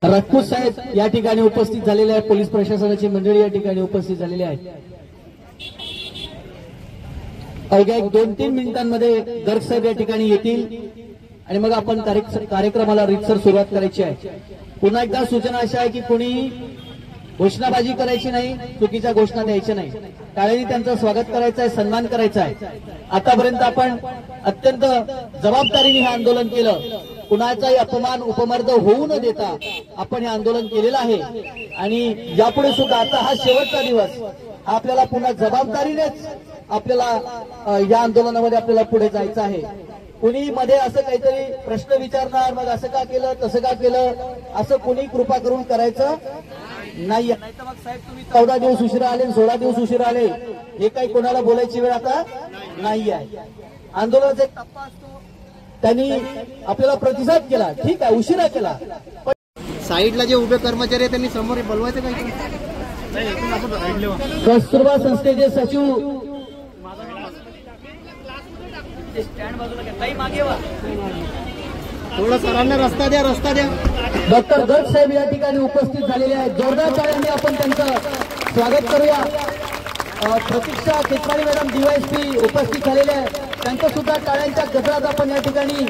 राजपूत साहेब या ठिकाणी उपस्थित झालेले आहेत। पोलीस प्रशासनाची मंडळी या ठिकाणी उपस्थित झालेली आहे। अवघ्या 2-3 मिनिटांमध्ये गर्ग साहेब या ठिकाणी येतील आणि मग आपण कार्यक्रमाला रीतसर सुरुवात करायची आहे। पुन्हा एकदा सूचना अशी आहे की कोणी घोषणाबाजी करायची नाही, चुकीच्या घोषणा द्यायच्या नाही, टाळ्यांनी त्यांचं स्वागत करायचं आहे, सन्मान करायचा आहे। आतापर्यंत आपण अत्यंत जबाबदारीने हे आंदोलन केलं, कुणाचाही अपमान उपमर्द होऊ न देता आपण हे आंदोलन केलेलं आहे आणि यापुढे सुद्धा आता हा शेवटचा दिवस, आपल्याला पुन्हा जबाबदारीनेच आपल्याला या आंदोलनामध्ये आपल्याला पुढे जायचं आहे। कुणी मध्ये असं काहीतरी प्रश्न विचारणार, मग असं का केलं तसं का केलं, असं कुणी कृपा करून करायचं नाही। मग साहेब तुम्ही 14 दिवस उशिरा आले, 16 दिवस उशिरा आले, हे काही कोणाला बोलायची वेळ आता नाही आहे। आंदोलनाचा एक टप्पा असतो, त्यांनी आपल्याला प्रतिसाद केला, ठीक आहे, उशिरा केला, साईडला जे उभे कर्मचारी आहेत त्यांनी समोर बोलवायचं काही कस्तुरबा संस्थेचे सचिव थोडं सरांना रस्ता द्या, रस्ता द्या। डॉक्टर गर्ग साहेब या ठिकाणी उपस्थित झालेले आहेत। जोरदार टाळ्यांनी आपण त्यांचं स्वागत करूया। प्रतीक्षा केतवाडी मॅडम डीवायएसपी उपस्थित झालेले आहेत, त्यांचं सुद्धा टाळ्यांच्या गजरात आपण या ठिकाणी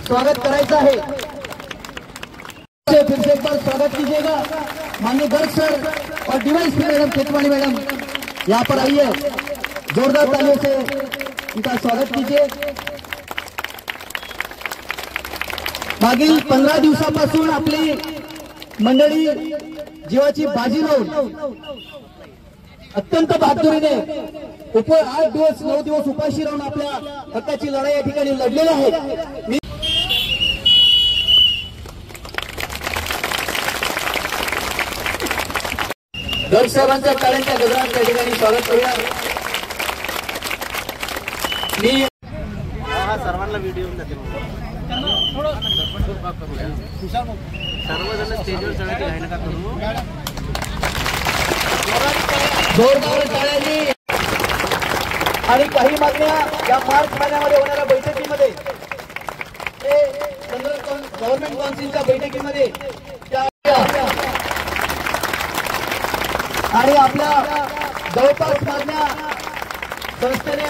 स्वागत करायचं आहे। फिर से एक बार स्वागत कीजिएगा माननीय गर्ग सर और डीवायएसपी मैडम केतवाड़ी मैडम यहाँ पर आइए, जोरदार तालियों से इनका स्वागत कीजिए। मागील 15 दिवसापासून आपली मंडळी जीवाची बाजी लावून अत्यंत बहादुरीने 8 दिवस 9 दिवस उपाशी राहून आपल्या हक्काची लढाई या ठिकाणी लढलेली आहे। गर्ग साहेबांच्या टाळ्यांच्या गजरात त्या ठिकाणी स्वागत करूया। मी सर्वांना व्हिडिओ सर्वजण स्टेजवर चढायची घाई नका करू। जोरदार टाळ्यांनी आणि काही मागण्या या मार्च महिन्यामध्ये होणाऱ्या बैठकीमध्ये, गव्हर्नमेंट काउन्सिलच्या बैठकीमध्ये आणि आपल्या जवळपास मागण्या संस्थेने